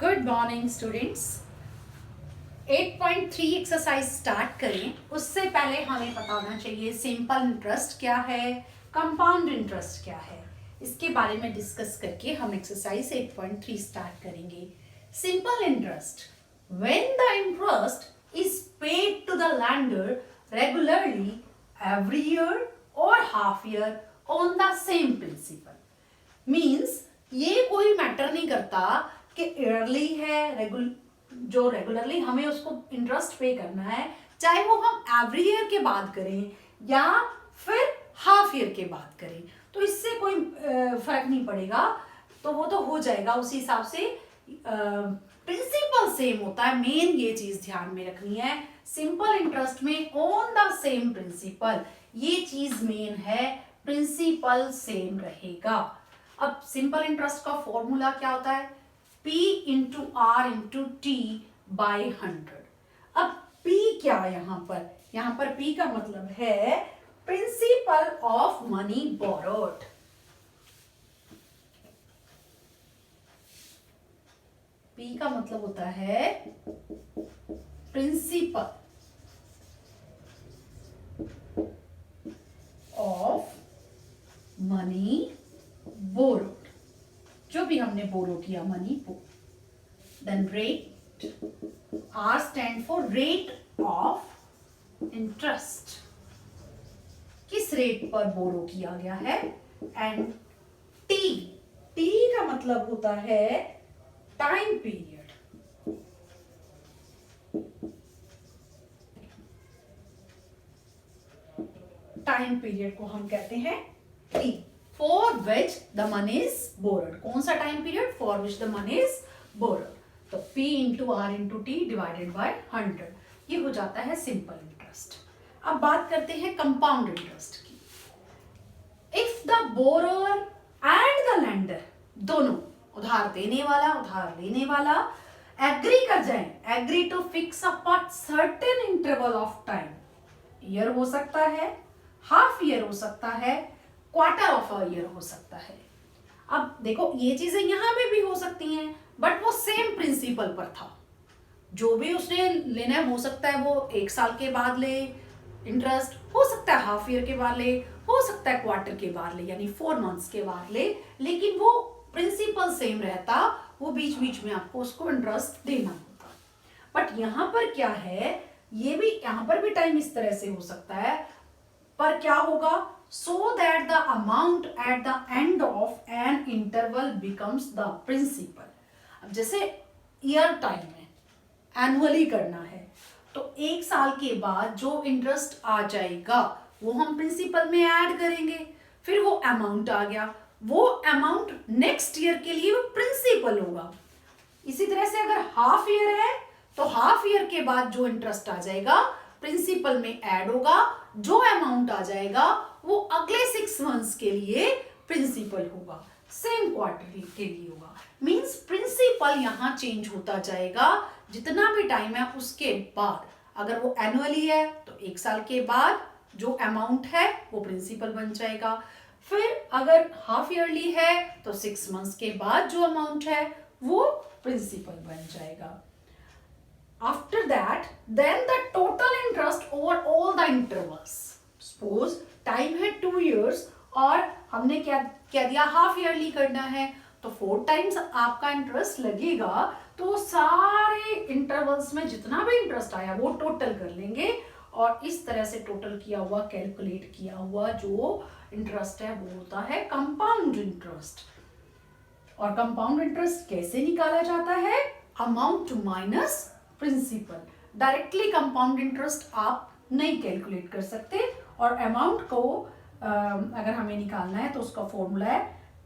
Good morning students. 8.3 exercise start करें उससे पहले हमें पता होना चाहिए सिंपल इंटरेस्ट क्या है, कंपाउंड इंटरेस्ट क्या है। इसके बारे में डिस्कस करके हम एक्सरसाइज 8.3 स्टार्ट करेंगे। Simple interest, when the interest is paid to the lender regularly every year और half year on the same principal. Means ये कोई मैटर नहीं करता कि ईयरली है, जो रेगुलरली हमें उसको इंटरेस्ट पे करना है, चाहे वो हम एवरी ईयर के बाद करें या फिर हाफ ईयर के बाद करें, तो इससे कोई फर्क नहीं पड़ेगा। तो वो तो हो जाएगा उसी हिसाब से। प्रिंसिपल सेम होता है, मेन ये चीज ध्यान में रखनी है। सिंपल इंटरेस्ट में ऑन द सेम प्रिंसिपल, ये चीज मेन है, प्रिंसिपल सेम रहेगा। अब सिंपल इंटरेस्ट का फॉर्मूला क्या होता है? P into R into T by 100। अब P क्या है यहाँ पर P का मतलब है principle of money borrowed. P का मतलब होता है प्रिंसिपल ऑफ मनी बोरोड, जो भी हमने बोरो किया मनी को। Then rate, R stand for rate of interest, किस रेट पर बोरो किया गया है। एंड टी, टी का मतलब होता है टाइम पीरियड। टाइम पीरियड को हम कहते हैं T, for which the money is borrowed. कौन सा time period? For which the money is borrowed. तो P into R into T divided by 100, ये हो जाता है सिंपल इंटरेस्ट। अब बात करते हैं कंपाउंड इंटरेस्ट की। If the borrower and the lender, दोनों उधार देने वाला उधार लेने वाला एग्री कर जाएं, agree to fix a certain interval of time, year हो सकता है, हाफ ईयर हो सकता है, क्वार्टर ऑफ अ ईयर हो सकता है। अब देखो ये चीजें यहां पे भी हो सकती हैं, बट वो सेम प्रिंसिपल पर था। जो भी उसने लेना है, हो सकता है वो 1 साल के बाद ले इंटरेस्ट, हो सकता है हाफ ईयर के बाद ले, हो सकता है क्वार्टर के बाद ले, यानी 4 मंथ्स के बाद ले, लेकिन वो प्रिंसिपल सेम रहता, वो बीच बीच में आपको उसको इंटरेस्ट देना होता। बट यहाँ पर क्या है, ये भी यहाँ पर भी टाइम इस तरह से हो सकता है, पर क्या होगा? so that the amount at the end of an interval becomes the principal। अब जैसे ईयर टाइम है, एनुअली करना है, तो 1 साल के बाद जो इंटरेस्ट आ जाएगा वो हम प्रिंसिपल में ऐड करेंगे, फिर वो अमाउंट आ गया, वो अमाउंट नेक्स्ट ईयर के लिए वो प्रिंसिपल होगा। इसी तरह से अगर हाफ ईयर है तो हाफ ईयर के बाद जो इंटरेस्ट आ जाएगा प्रिंसिपल में ऐड होगा, जो अमाउंट आ जाएगा वो अगले 6 मंथ्स के लिए प्रिंसिपल होगा, सेम क्वार्टर के लिए होगा। मींस प्रिंसिपल यहाँ चेंज होता जाएगा जितना भी टाइम है उसके बाद। अगर वो एनुअली है तो 1 साल के बाद जो अमाउंट है वो प्रिंसिपल बन जाएगा, फिर अगर हाफ ईयरली है तो 6 मंथ्स के बाद जो अमाउंट है वो प्रिंसिपल बन जाएगा। After that, then the total interest over all the intervals. Suppose time है 2 years और हमने क्या दिया, हाफ ईयरली करना है, तो 4 टाइम्स आपका इंटरेस्ट लगेगा। तो सारे इंटरवल्स में जितना भी इंटरेस्ट आया वो टोटल कर लेंगे, और इस तरह से टोटल किया हुआ, कैलकुलेट किया हुआ जो इंटरेस्ट है वो होता है कंपाउंड इंटरेस्ट। और कंपाउंड इंटरेस्ट कैसे निकाला जाता है? Amount minus principal. Directly compound interest आप नहीं कैलकुलेट कर सकते, और अमाउंट को अगर हमें निकालना है तो उसका फॉर्मूला है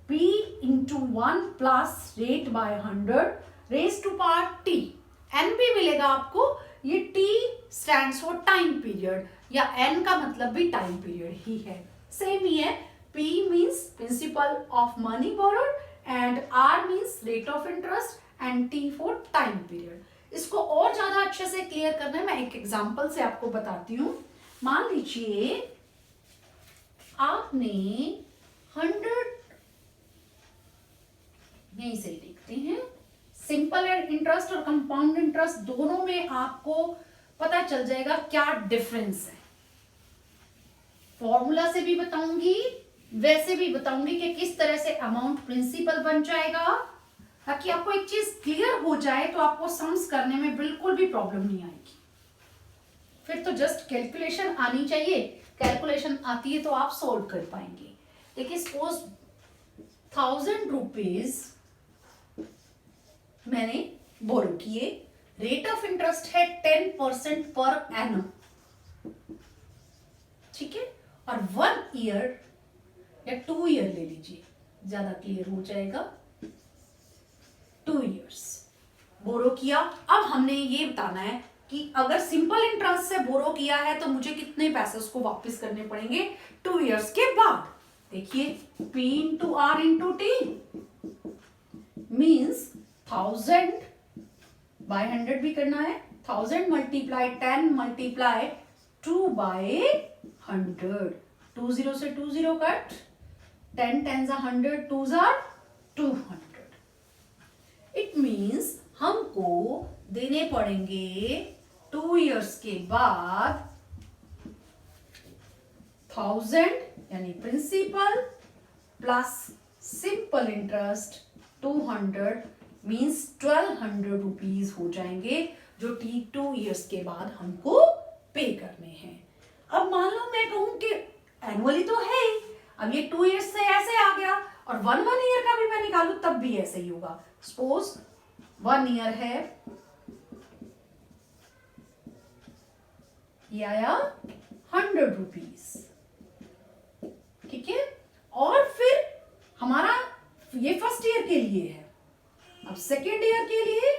P into 1 plus rate by 100 raise to power T। N भी मिलेगा आपको, ये T stands for time period, या N का मतलब भी टाइम पीरियड ही है, सेम ही है। P means principle of money borrowed and R means rate of interest and T for time period. इसको और ज्यादा अच्छे से क्लियर करना है, मैं एक एग्जांपल से आपको बताती हूँ। मान लीजिए आपने 100, यहीं से देखते हैं, सिंपल इंटरेस्ट और कंपाउंड इंटरेस्ट दोनों में आपको पता चल जाएगा क्या डिफरेंस है। फॉर्मूला से भी बताऊंगी, वैसे भी बताऊंगी कि किस तरह से अमाउंट प्रिंसिपल बन जाएगा, ताकि आपको एक चीज क्लियर हो जाए तो आपको सम्स करने में बिल्कुल भी प्रॉब्लम नहीं आएगी। फिर तो जस्ट कैलकुलेशन आनी चाहिए, कैलकुलेशन आती है तो आप सोल्व कर पाएंगे। देखिए सपोज 1000 रुपीज मैंने बोरो किए, रेट ऑफ इंटरेस्ट है 10% पर एनम, ठीक है, और 1 ईयर या 2 ईयर ले लीजिए, ज्यादा क्लियर हो जाएगा। 2 इयर्स बोरो किया। अब हमने ये बताना है कि अगर सिंपल इंटरेस्ट से बोरो किया है तो मुझे कितने पैसे उसको वापस करने पड़ेंगे 2 इयर्स के बाद। देखिए P into R into T means 1000 by 100 भी करना है, 1000 मल्टीप्लाई 10 मल्टीप्लाई 2 बाय 100, 20 से 20 कट, 10 10 100, 2 200। इट मीन्स हमको देने पड़ेंगे 2 इयर्स के बाद 1000 यानी principal plus simple interest 200 means 1200 rupees हो जाएंगे, जो ठीक 2 इयर्स के बाद हमको पे करने हैं। अब मान लो मैं कहूं कि एनुअली तो है ही, अब ये 2 इयर्स से ऐसे आ गया और 1 ईयर का भी मैं निकालू तब भी ऐसे ही होगा। सपोज 1 ईयर है, ये आया 100 रुपीज, ठीक है, और फिर हमारा ये फर्स्ट ईयर के लिए है। अब सेकेंड ईयर के लिए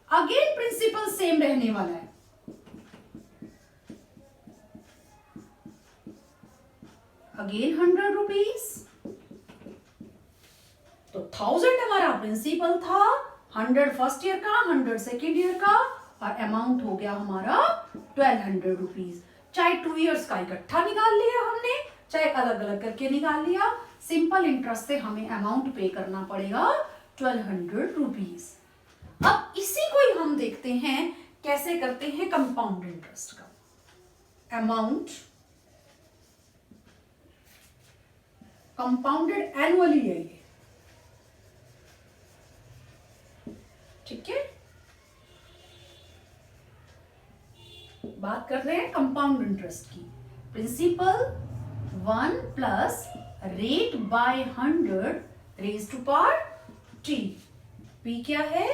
अगेन प्रिंसिपल सेम रहने वाला है, अगेन 100 रुपीज। तो 1000 हमारा प्रिंसिपल था, 100 फर्स्ट ईयर का, 100 सेकेंड ईयर का, और अमाउंट हो गया हमारा 1200 रुपीज। चाहे 2 इयर्स का इकट्ठा निकाल लिया हमने, चाहे अलग अलग करके निकाल लिया, सिंपल इंटरेस्ट से हमें अमाउंट पे करना पड़ेगा 1200 रुपीज। अब इसी को ही हम देखते हैं कैसे करते हैं कंपाउंड इंटरेस्ट का। अमाउंट कंपाउंडेड एनुअली है ये, ठीक है। बात कर रहे हैं कंपाउंड इंटरेस्ट की। Principal 1 plus rate by 100 raise to power t। p क्या है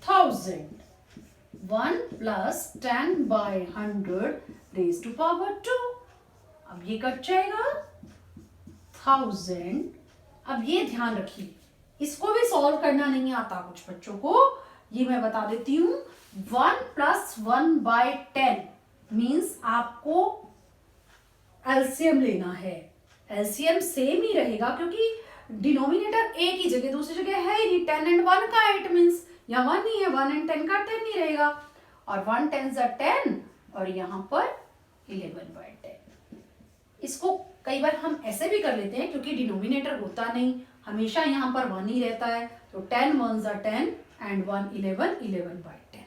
1000, 1 plus 10 by 100 raise to power 2। अब ये कट जाएगा 1000। अब ये ध्यान रखिए, इसको भी सॉल्व करना नहीं आता कुछ बच्चों को, ये मैं बता देती हूं। 1 प्लस 1 बाय 10 मीन्स आपको एलसीएम लेना है। एलसीएम सेम ही रहेगा क्योंकि डिनोमिनेटर एक ही जगह, दूसरी जगह है ही 10 एंड 1 का, इट मीन्स यहाँ 1 ही है, 1 एंड 10 का 10 ही रहेगा, और 1 10 10 और यहाँ पर 11 बाय 10। इसको कई बार हम ऐसे भी कर लेते हैं क्योंकि डिनोमिनेटर होता नहीं, हमेशा यहाँ पर 1 ही रहता है, तो 10 1s are 10 एंड 1 11, 11 बाय 10।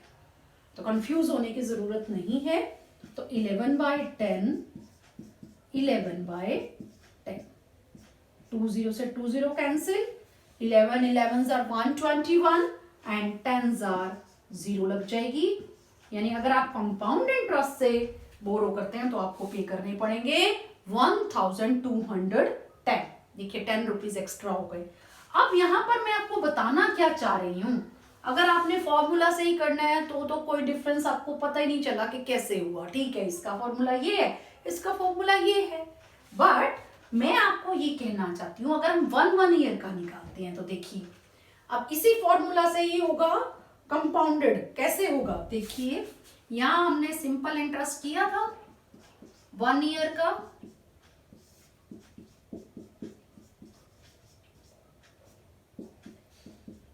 तो कंफ्यूज होने की जरूरत नहीं है। तो 11 बाय 10, 11 बाय 10, 20 से 20 cancel, 11 11s are 121 and 10s are 0 लग जाएगी। यानी अगर आप कंपाउंड इंटरेस्ट से बोरो करते हैं तो आपको पे करने पड़ेंगे 1210। देखिए 10 रुपीज एक्स्ट्रा हो गए। अब यहाँ पर मैं आपको बताना क्या चाह रही हूँ, अगर आपने फॉर्मूला से ही करना है तो कोई डिफरेंस आपको पता ही नहीं चला कि कैसे हुआ, ठीक है, इसका फॉर्मूला ये है, इसका फॉर्मूला ये है। बट मैं आपको ये कहना चाहती हूँ, अगर हम 1 ईयर का निकालते हैं तो देखिए अब इसी फॉर्मूला से ही होगा कंपाउंडेड। कैसे होगा देखिए, यहां हमने सिंपल इंटरेस्ट किया था 1 ईयर का,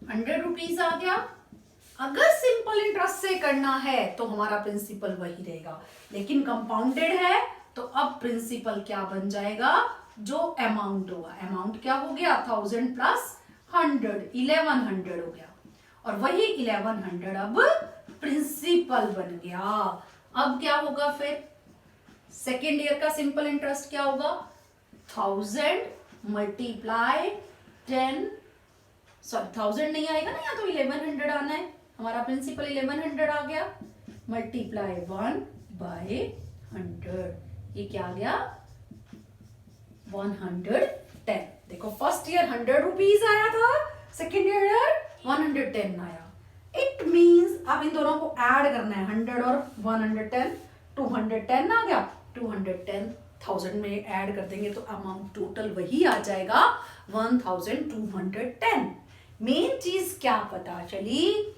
₹100 आ गया। अगर सिंपल इंटरेस्ट से करना है तो हमारा प्रिंसिपल वही रहेगा, लेकिन कंपाउंडेड है तो अब प्रिंसिपल क्या बन जाएगा, जो अमाउंट होगा, अमाउंट क्या हो गया 1000 प्लस 100, 1100 हो गया। और वही 1100 अब प्रिंसिपल बन गया। अब क्या होगा फिर, सेकेंड ईयर का सिंपल इंटरेस्ट क्या होगा, 1000 मल्टीप्लाई 10, सॉरी 1000 नहीं आएगा ना, यहाँ तो 1100 आना है, हमारा प्रिंसिपल 1100 आ गया, मल्टीप्लाई 1/100, ये क्या आ गया 110। देखो फर्स्ट ईयर 100 रुपीज आया था, सेकेंड ईयर 110 आया। इट मीन्स अब इन दोनों को ऐड करना है, 100 और 110, 210 आ गया, 210 1000 में ऐड कर देंगे तो अमाउंट टोटल वही आ जाएगा 1210। मेन चीज क्या पता चली,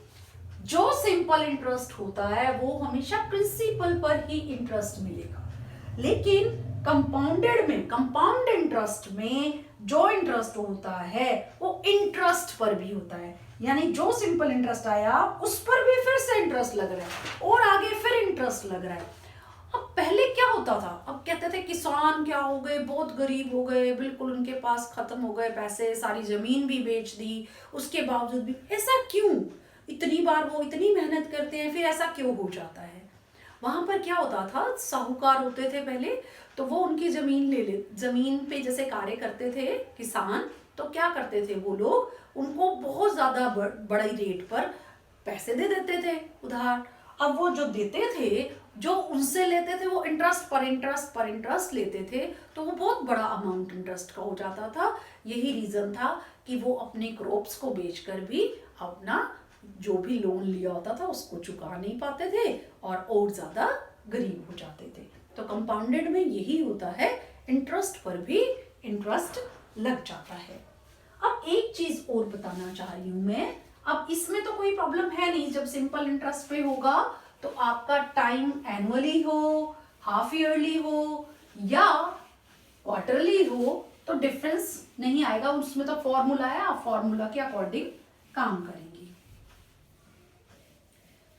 जो सिंपल इंटरेस्ट होता है वो हमेशा प्रिंसिपल पर ही इंटरेस्ट मिलेगा, लेकिन कंपाउंडेड में, कंपाउंड इंटरेस्ट में जो इंटरेस्ट होता है वो इंटरेस्ट पर भी होता है, यानी जो सिंपल इंटरेस्ट आया उस पर भी फिर से इंटरेस्ट लग रहा है और आगे फिर इंटरेस्ट लग रहा है। अब पहले क्या होता था, अब कहते थे किसान क्या हो गए, बहुत गरीब हो गए, बिल्कुल उनके पास खत्म हो गए पैसे, सारी जमीन भी बेच दी, उसके बावजूद भी ऐसा क्यों, इतनी बार वो इतनी मेहनत करते हैं फिर ऐसा क्यों हो जाता है। वहां पर क्या होता था, साहूकार होते थे पहले, तो वो उनकी जमीन पे जैसे कार्य करते थे किसान, तो क्या करते थे वो लोग, उनको बहुत ज्यादा बड़े रेट पर पैसे दे देते थे उधार। अब वो जो देते थे, जो उनसे लेते थे वो इंटरेस्ट पर इंटरेस्ट पर इंटरेस्ट लेते थे, तो वो बहुत बड़ा अमाउंट इंटरेस्ट का हो जाता था। यही रीजन था कि वो अपने क्रॉप्स को बेचकर भी अपना जो भी लोन लिया होता था उसको चुका नहीं पाते थे और ज्यादा गरीब हो जाते थे। तो कंपाउंडेड में यही होता है, इंटरेस्ट पर भी इंटरेस्ट लग जाता है। अब एक चीज और बताना चाह रही हूं मैं, अब इसमें तो कोई प्रॉब्लम है नहीं, जब सिंपल इंटरेस्ट पे होगा तो आपका टाइम एनुअली हो, हाफ ईयरली हो या क्वार्टरली हो तो डिफरेंस नहीं आएगा, उसमें तो फॉर्मूला है, आप फॉर्मूला के अकॉर्डिंग काम करेंगे।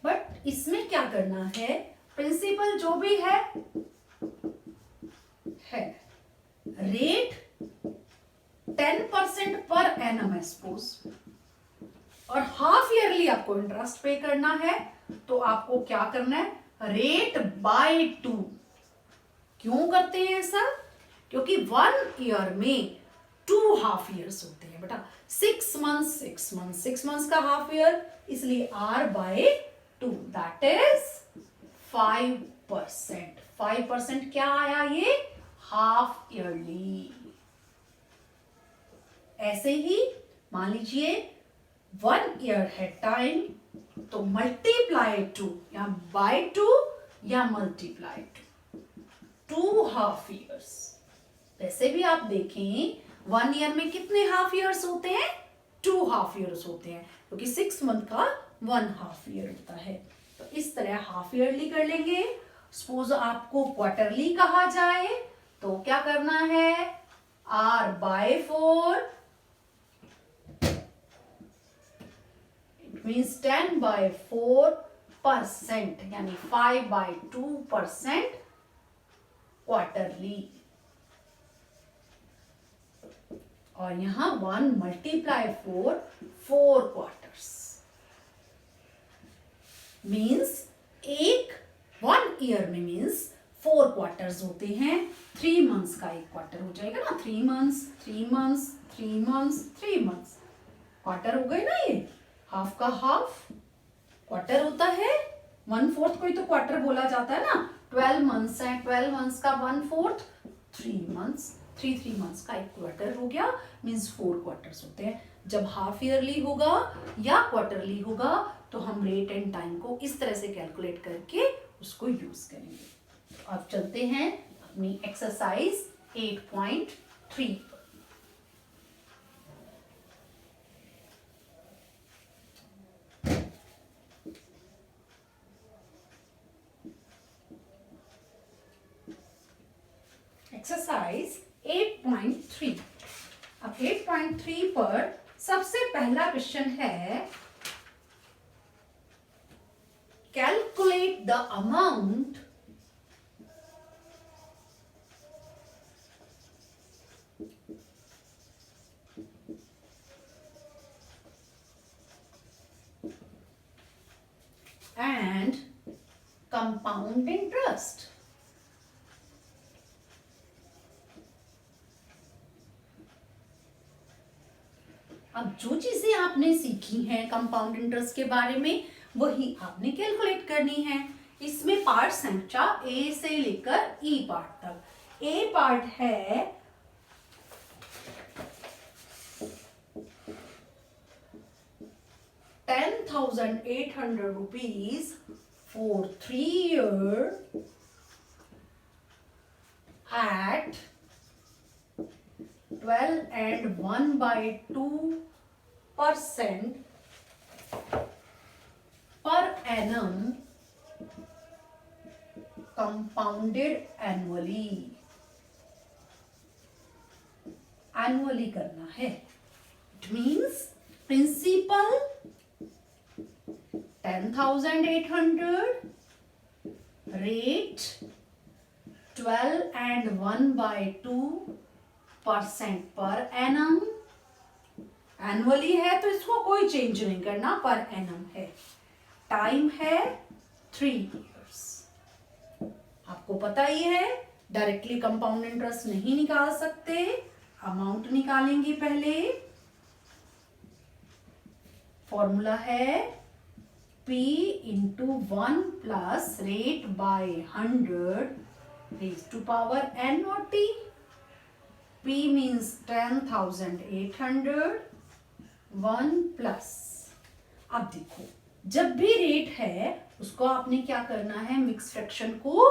बट इसमें क्या करना है, प्रिंसिपल जो भी है रेट 10% पर एनम है सपोज, और हाफ ईयरली आपको इंटरेस्ट पे करना है, तो आपको क्या करना है, रेट बाय 2। क्यों करते हैं ऐसा, क्योंकि 1 ईयर में 2 हाफ ईयर्स होते हैं बेटा, 6 मंथ्स 6 मंथ्स 6 मंथ्स का हाफ ईयर, इसलिए r बाय 2 दैट इज 5%। 5% क्या आया, ये हाफ ईयरली। ऐसे ही मान लीजिए 1 ईयर है टाइम, तो मल्टीप्लाई 2 या बाय 2 या मल्टीप्लाई 2 हाफ ईयर्स। वैसे भी आप देखें 1 ईयर में कितने हाफ ईयर्स होते हैं, 2 हाफ ईयर्स होते हैं, क्योंकि 6 मंथ का 1 हाफ ईयर होता है। तो इस तरह हाफ ईयरली कर लेंगे। सपोज आपको क्वार्टरली कहा जाए तो क्या करना है, r बाय 4 इट मीन्स 10/4%, यानी 5/2% क्वार्टरली, और यहां 1 मल्टीप्लाई 4 क्वार्टर्स मीन्स 1 ईयर में मीन्स 4 क्वार्टर्स होते हैं, 3 मंथ्स का एक क्वार्टर हो जाएगा ना, 3 months 3 months 3 months 3 months quarter हो गए ना, ये हाफ का हाफ क्वार्टर होता है, 1/4 को ही तो क्वार्टर बोला जाता है ना। 12 मंथ्स है, 12 मंथ्स का 1/4 3 मंथ्स, 3 मंथ्स का एक क्वार्टर हो गया, मीन्स 4 क्वार्टर्स होते हैं। जब हाफ ईयरली होगा या क्वार्टरली होगा तो हम रेट एंड टाइम को इस तरह से कैलकुलेट करके उसको यूज करेंगे। अब चलते हैं अपनी एक्सरसाइज 8.3 पर। एक्सरसाइज 8.3। अब 8.3 पर सबसे पहला क्वेश्चन है, calculate the amount and compound interest. अब जो चीजें आपने सीखी हैं कंपाउंड इंटरेस्ट के बारे में वही आपने कैलकुलेट करनी है। इसमें पार्ट संख्या ए से लेकर ई पार्ट तक। ए पार्ट है 10,800 rupees for 3 years at 12 and 1/2% per annum compounded annually करना है। It means principal 10,800, rate 12 and 1/2% per annum। Annually है तो इसको कोई चेंज नहीं करना, पर एनम है। टाइम है 3 years। आपको पता ही है डायरेक्टली कंपाउंड इंटरेस्ट नहीं निकाल सकते, अमाउंट निकालेंगे पहले। फॉर्मूला है P into 1 plus rate by 100 raise to power n और t। P means 10,800, 1 plus. अब देखो जब भी रेट है उसको आपने क्या करना है, मिक्स फ्रैक्शन को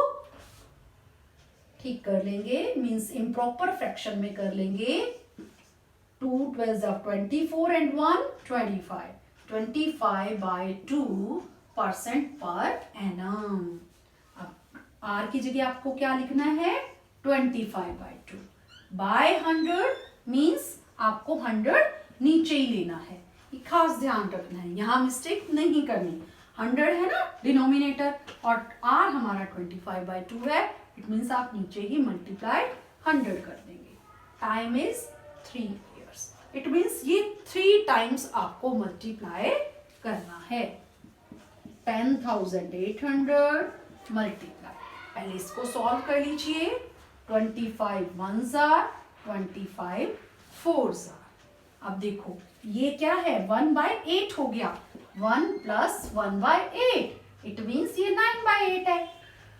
ठीक कर लेंगे, मीन्स इम्प्रॉपर फ्रैक्शन में कर लेंगे। 2 12 24 and 1 25, 25/2% पर एनम। अब R की जगह आपको क्या लिखना है, 25/2 बाय 100 मीन्स आपको 100 नीचे ही लेना है। ये खास ध्यान रखना है, यहां मिस्टेक नहीं करनी। 100 है ना डिनोमिनेटर और R हमारा 25/2 है। इट मीन्स आप नीचे ही मल्टीप्लाई 100 कर देंगे। Time is 3 years। It means ये 3 टाइम्स आपको मल्टीप्लाई करना है। 10,800 मल्टीप्लाई, पहले इसको सॉल्व कर लीजिए। 25 1s are 25 4s are। अब देखो ये क्या है, 1/8 हो गया। 1 प्लस 1/8 इट मीन्स ये 9/8 है।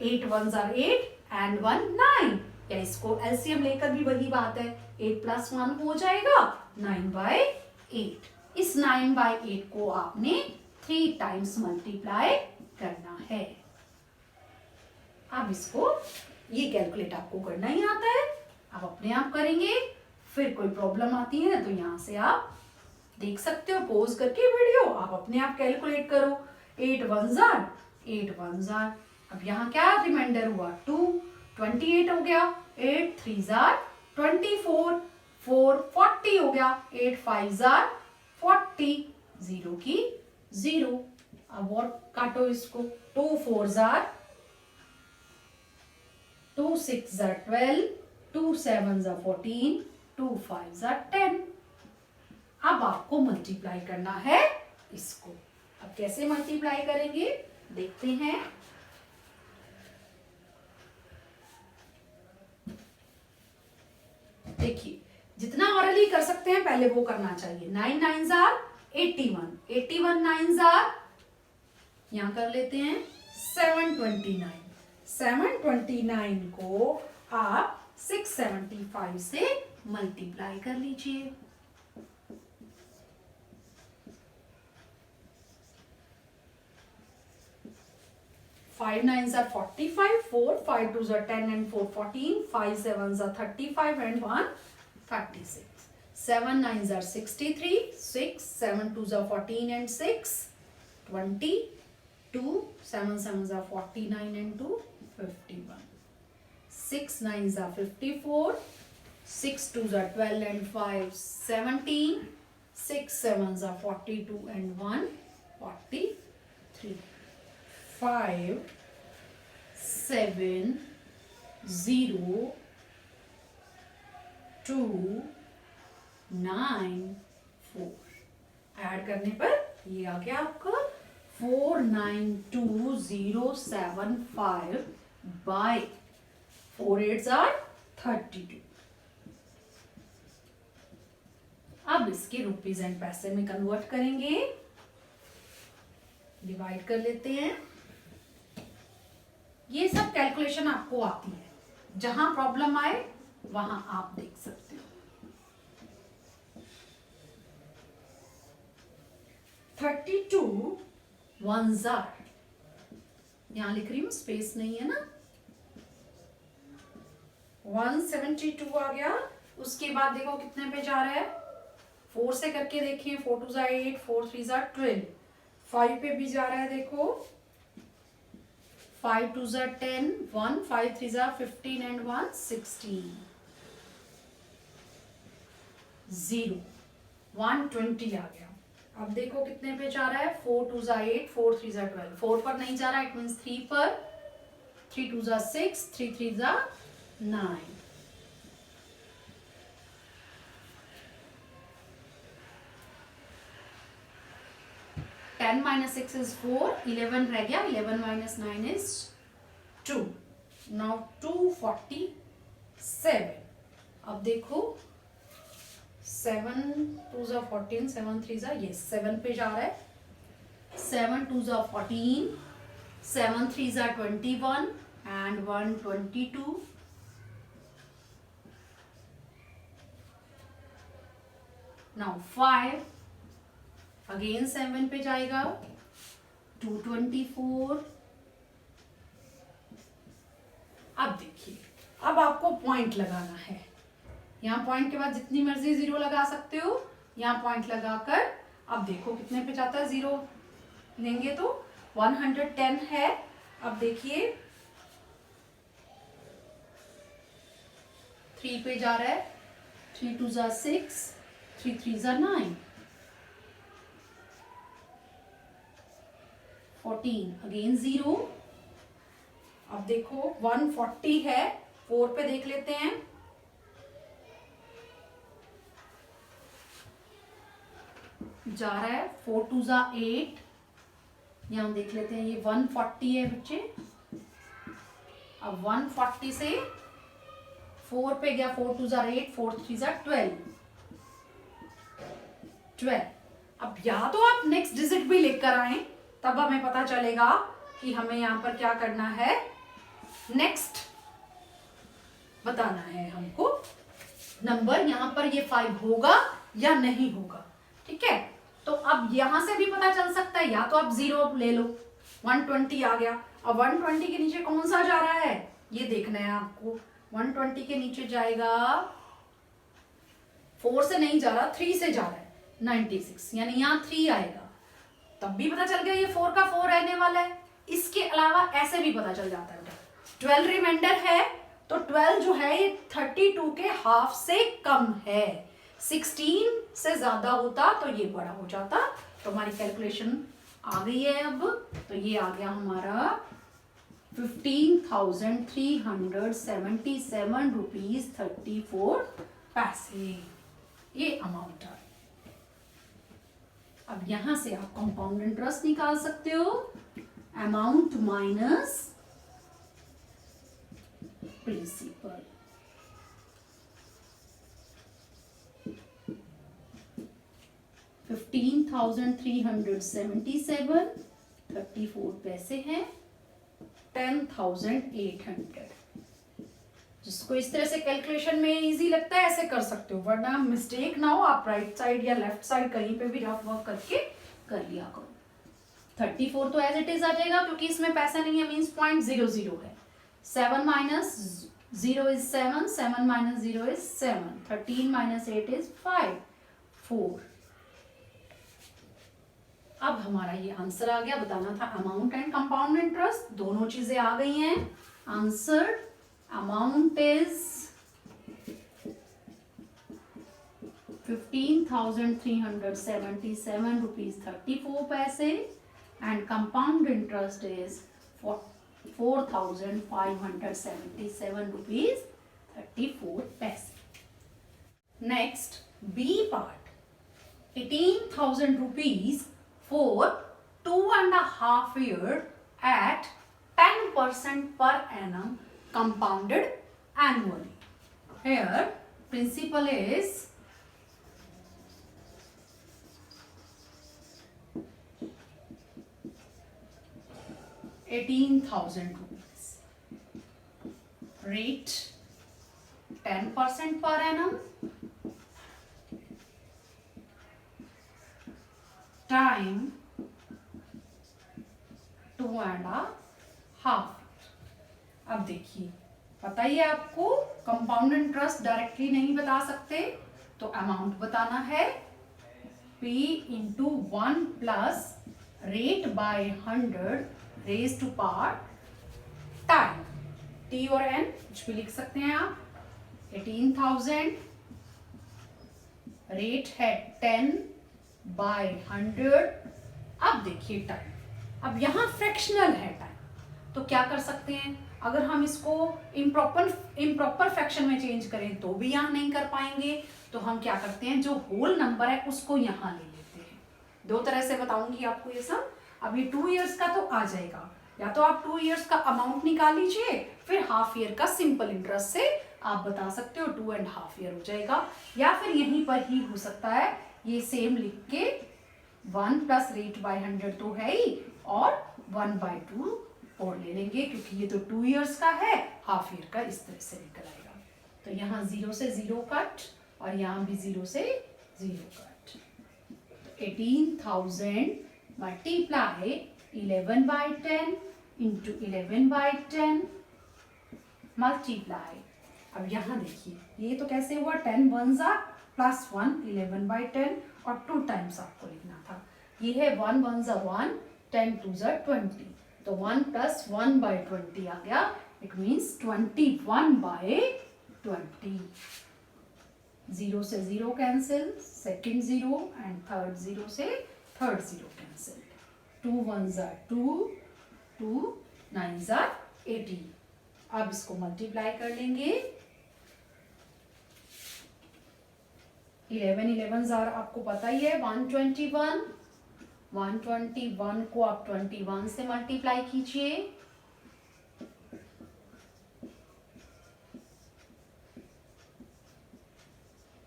8 1s are 8 and 1 9। या इसको एलसीएम लेकर भी वही बात है, 8 प्लस 1 हो जाएगा 9/8। इस 9/8 को आपने 3 टाइम्स मल्टीप्लाई करना है। अब इसको ये कैलकुलेट आपको करना ही आता है, आप अपने आप करेंगे। फिर कोई प्रॉब्लम आती है तो यहां से आप देख सकते हो, पॉज करके वीडियो आप अपने आप कैलकुलेट करो। 8 1s are 8 1s are। अब यहाँ क्या रिमाइंडर हुआ, 2 28 हो गया। 8 3s are 24, 4 40 हो गया। 8 5s are 40, 0 की 0। अब और काटो इसको, 2 4s are 2 6s are 12, 2 7s are 14, 2 5s are 10। अब आपको मल्टीप्लाई करना है इसको। अब कैसे मल्टीप्लाई करेंगे देखते हैं। देखिए जितना ऑरली कर सकते हैं पहले वो करना चाहिए। 9 9s are 81, 81 9s are, यहां कर लेते हैं 729। 729 को आप 675 से मल्टीप्लाई कर लीजिए। 5 9s are 45, 4 5 2s are 10 and 4 14, 5 7s are 35 and 1 36, 7 9s are 63, 6 7 2s are 14 and 6 20, 2 7 7s are 49 and 2 51, 6 9s are 54, 6 2s are 12 and 5 17, 6 7s are 42 and 1 43, 5 7 0 2 9 4। Add करने पर ये आ गया आपका 492075 by 4 8s are 32। अब इसके रुपीज एंड पैसे में कन्वर्ट करेंगे, डिवाइड कर लेते हैं। ये सब कैलकुलेशन आपको आती है, जहां प्रॉब्लम आए वहां आप देख सकते हो। 32 ones are, यहां लिख रही हूं, स्पेस नहीं है ना। 172 आ गया। उसके बाद देखो कितने पे जा रहा है, 4 से करके देखें, 4 2 8, 4 3 12, 5 पे भी जा रहा है, देखो 5 2 10, 1 5 3 15 एंड 1 16, 0 120 आ गया। अब देखो कितने पे जा रहा है, 4 2 8, 4 3 12, 4 पर नहीं जा रहा, इट मीन्स 3 पर, 3 2 6, 3 3 9, 10 minus 6 is 4, 11 रह गया, 11 minus 9 is 2, now 247। अब देखो 7 2 14, 7 3 ये 7 पे जा रहा है, 7 2 14, 7 3 21 and 122, now 5 अगेन 7 पे जाएगा, 224। अब देखिए, अब आपको पॉइंट लगाना है। यहाँ पॉइंट के बाद जितनी मर्जी जीरो लगा सकते हो, यहाँ पॉइंट लगाकर अब देखो कितने पे जाता है, जीरो लेंगे तो 110 है। अब देखिए 3 पे जा रहा है, 3 2 6, 3 3 9, 14 अगेन 0। अब देखो 140 है, 4 पे देख लेते हैं, जा रहा है 4 2 8, यहां देख लेते हैं, ये 140 है बच्चे। अब 140 से 4 पे गया, 4 2 8, 4 3 12। अब या तो आप नेक्स्ट डिजिट भी लेकर आए, तब हमें पता चलेगा कि हमें यहां पर क्या करना है, नेक्स्ट बताना है हमको नंबर, यहां पर ये 5 होगा या नहीं होगा, ठीक है। तो अब यहां से भी पता चल सकता है, या तो आप 0 ले लो, 120 आ गया। अब 120 के नीचे कौन सा जा रहा है, ये देखना है आपको। 120 के नीचे जाएगा, 4 से नहीं जा रहा, 3 से जा रहा है, 96, यानी यहाँ 3 आएगा, तब भी पता चल गया ये 4 का 4 रहने वाला है। इसके अलावा ऐसे भी पता चल जाता है। 12 रिमाइंडर है, तो 12 जो है ये 32 के हाफ से कम है, 16 से ज्यादा होता तो ये बड़ा हो जाता। तो हमारी कैलकुलेशन आ गई है। अब तो ये आ गया हमारा 15,377 रुपीज 34 पैसे, ये अमाउंट है। अब यहां से आप कंपाउंड इंटरेस्ट निकाल सकते हो, अमाउंट माइनस प्रिंसिपल। $15,377 34 पैसे हैं, 10,800। जिसको इस तरह से कैलकुलेशन में इजी लगता है ऐसे कर सकते हो, वरना मिस्टेक ना हो, आप राइट साइड या लेफ्ट साइड कहीं पे भी रफ वर्क करके कर लिया करो। 34 तो एज इट इज आ जाएगा, क्योंकि इसमें पैसा नहीं है, मीन्स 0.00 है। 7 minus 0 is 7, 7 minus 0 is 7, 13 minus 8 is 5, 4। अब हमारा ये आंसर आ गया। बताना था अमाउंट एंड कंपाउंड इंटरेस्ट, दोनों चीजें आ गई हैं। आंसर अमाउंट इज 15,377 रुपीज 34 पैसे and compound interest is 4,577 rupees 34 पैसे। Next B part, 18,000 rupees for 2.5 years at 10% per annum compounded annually. Here principal is 18,000 rupees. Rate 10% per annum time 2.5. अब देखिए, पता ही है आपको कंपाउंड इंटरेस्ट डायरेक्टली नहीं बता सकते, तो अमाउंट बताना है P into 1 plus rate by 100 raise to power time. T और N कुछ भी लिख सकते हैं आप. 18,000 रेट है 10 बाय 100. अब देखिए टाइम, अब यहां फ्रैक्शनल है टाइम, तो क्या कर सकते हैं, अगर हम इसको इम्प्रॉपर फ्रैक्शन में चेंज करें तो भी यहां नहीं कर पाएंगे, तो हम क्या करते हैं, जो होल नंबर है उसको यहां ले लेते हैं. दो तरह से बताऊंगी आपको ये सब. अब ये 2 इयर्स का तो आ जाएगा, या तो आप 2 इयर्स का अमाउंट निकाल लीजिए, फिर हाफ ईयर का सिंपल इंटरेस्ट से आप बता सकते हो 2.5 ईयर हो जाएगा, या फिर यहीं पर ही हो सकता है ये सेम लिख के 1 प्लस रेट बाय 100 तो है ही, और 1/2 और ले लेंगे, क्योंकि ये तो 2 इयर्स का है, हाफ ईयर का इस तरह से निकल आएगा. तो यहाँ 0 से 0 कट, और यहाँ भी 0 से 0 कट. तो 18,000 मल्टीप्लाई 11/10 इंटू 11/10 मल्टीप्लाई. अब यहाँ देखिए, ये तो कैसे हुआ, 10 1 प्लस 1 11/10, और 2 टाइम्स आपको लिखना था. ये है 1 1 1 10 2 20, तो 1 प्लस 1/20 आ गया. It means 21/20. 0 से 0 कैंसिल, सेकेंड 0 एंड थर्ड 0 से थर्ड 0 कैंसिल. 2 1 2, 2 9 18. अब इसको मल्टीप्लाई कर लेंगे. 11 11 आपको पता ही है 121. 121 को आप 21 से मल्टीप्लाई कीजिए.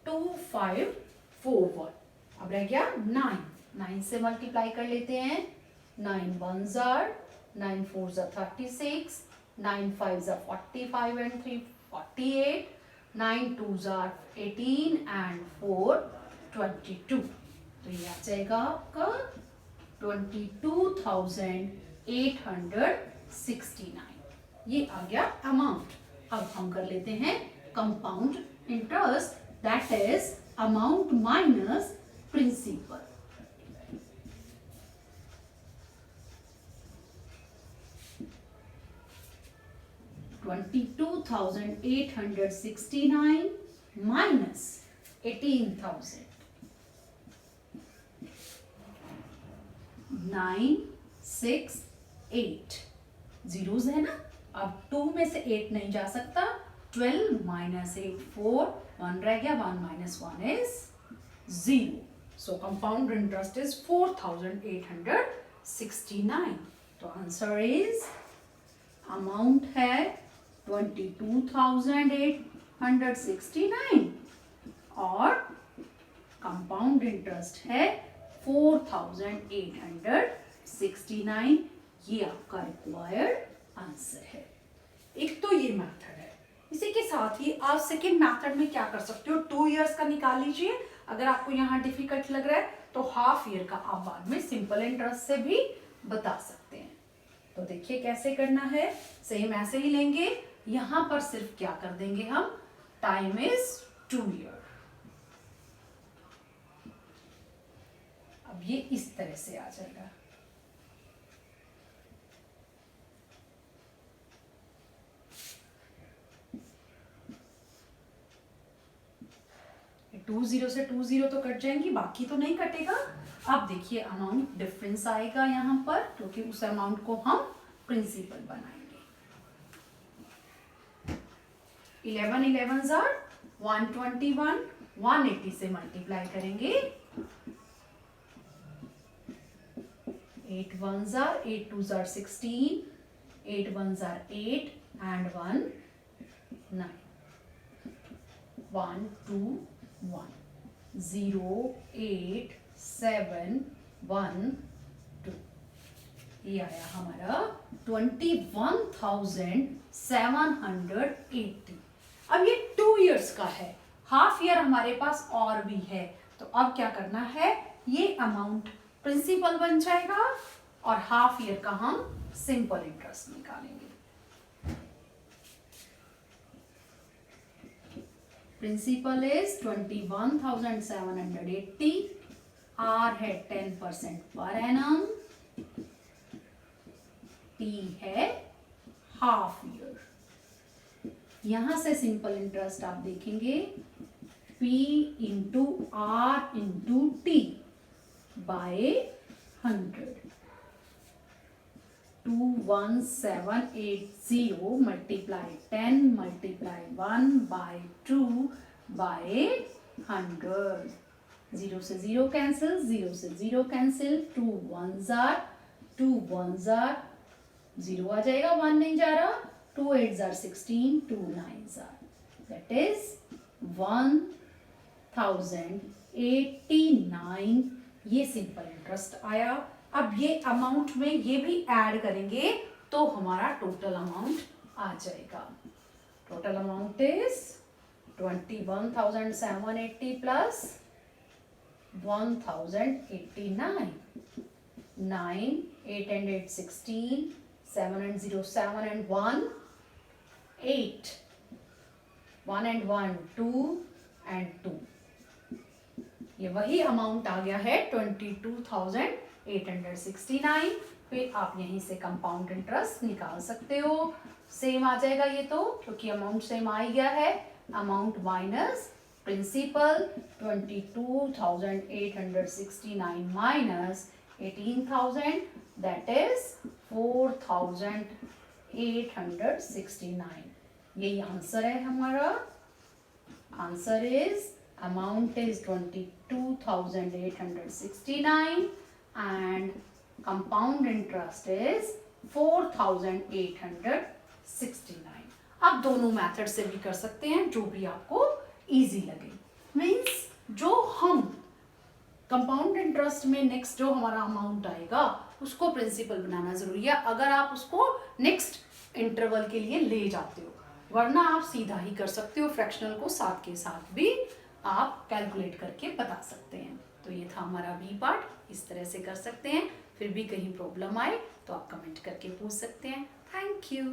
2541. अब रह गया 9. 9 से मल्टीप्लाई कर लेते हैं. 9 1 9 4 36, 9 5 45 एंड 3 48, 9 2 18 एंड 4 22. तो ये आ जाएगा आपका 22,869. ये आ गया अमाउंट. अब हम कर लेते हैं compound interest, that is amount minus principal. $22,869 minus 18,000. 9 6 8 zeros है ना. अब 2 में से 8 नहीं जा सकता. 12 minus 8 4, 1 रह गया. 1 minus 1 is 0. So compound interest is 4,869. तो आंसर इज अमाउंट है 22,869 और कंपाउंड इंटरेस्ट है 4,869. ये आपका रिक्वायर्ड आंसर है. एक तो ये मेथड है. इसी के साथ ही आप सेकेंड मेथड में क्या कर सकते हो, 2 इयर्स का निकाल लीजिए. अगर आपको यहाँ डिफिकल्ट लग रहा है तो हाफ ईयर का आप बाद में सिंपल इंटरेस्ट से भी बता सकते हैं. तो देखिए कैसे करना है. सेम ऐसे ही लेंगे. यहां पर सिर्फ क्या कर देंगे हम, टाइम इज 2 ईयर. अब ये इस तरह से आ जाएगा. टू जीरो से 2 0 तो कट जाएंगी, बाकी तो नहीं कटेगा. अब देखिए अमाउंट डिफरेंस आएगा यहाँ पर, क्योंकि उस अमाउंट को हम प्रिंसिपल बनाएंगे. 11 11 121, 180 से मल्टीप्लाई करेंगे. 8 ones are 8 twos are 16, 8 ones are 8 and 1 9. 1 2 1 0 8 7 1 2. ये आया हमारा 21,780. अब ये 2 years का है, हाफ ईयर हमारे पास और भी है, तो अब क्या करना है, ये अमाउंट प्रिंसिपल बन जाएगा और हाफ ईयर का हम सिंपल इंटरेस्ट निकालेंगे. Principal is 21,780. आर है 10% पर एनम, टी है हाफ ईयर. यहां से सिंपल इंटरेस्ट आप देखेंगे P into R into T by 100. 21780 multiply 10 multiply 1 by 2 by 100. 0 से 0 कैंसिल, 0 से 0 cancel. 2 ones are 2 ones are 0 आ जाएगा, 1 नहीं जा रहा. 2 8s are 16, 2 9s are, that is 1089. ये सिंपल इंटरेस्ट आया. अब ये अमाउंट में ये भी ऐड करेंगे तो हमारा टोटल अमाउंट आ जाएगा. Total amount is 21,780 plus 1,089. 9 8 and 8 16, 7 and 0 7 and 1 8, 1 and 1 2 and 2. ये वही अमाउंट आ गया है 22,869. फिर आप यहीं से कंपाउंड इंटरेस्ट निकाल सकते हो. सेम आ जाएगा ये तो, क्योंकि अमाउंट सेम आ ही गया है. Amount minus principal 22,869 minus 18,000, that is 4,869. यही आंसर है हमारा. Answer is amount is 22,869 and compound interest is 4,869. आप दोनों मेथड से भी कर सकते हैं, जो भी आपको इजी लगे. मीन्स जो हम कंपाउंड इंटरेस्ट में नेक्स्ट जो हमारा अमाउंट आएगा उसको प्रिंसिपल बनाना जरूरी है, अगर आप उसको नेक्स्ट इंटरवल के लिए ले जाते हो. वरना आप सीधा ही कर सकते हो, फ्रैक्शनल को साथ के साथ भी आप कैलकुलेट करके बता सकते हैं. तो ये था हमारा बी पार्ट. इस तरह से कर सकते हैं. फिर भी कहीं प्रॉब्लम आए तो आप कमेंट करके पूछ सकते हैं. Thank you.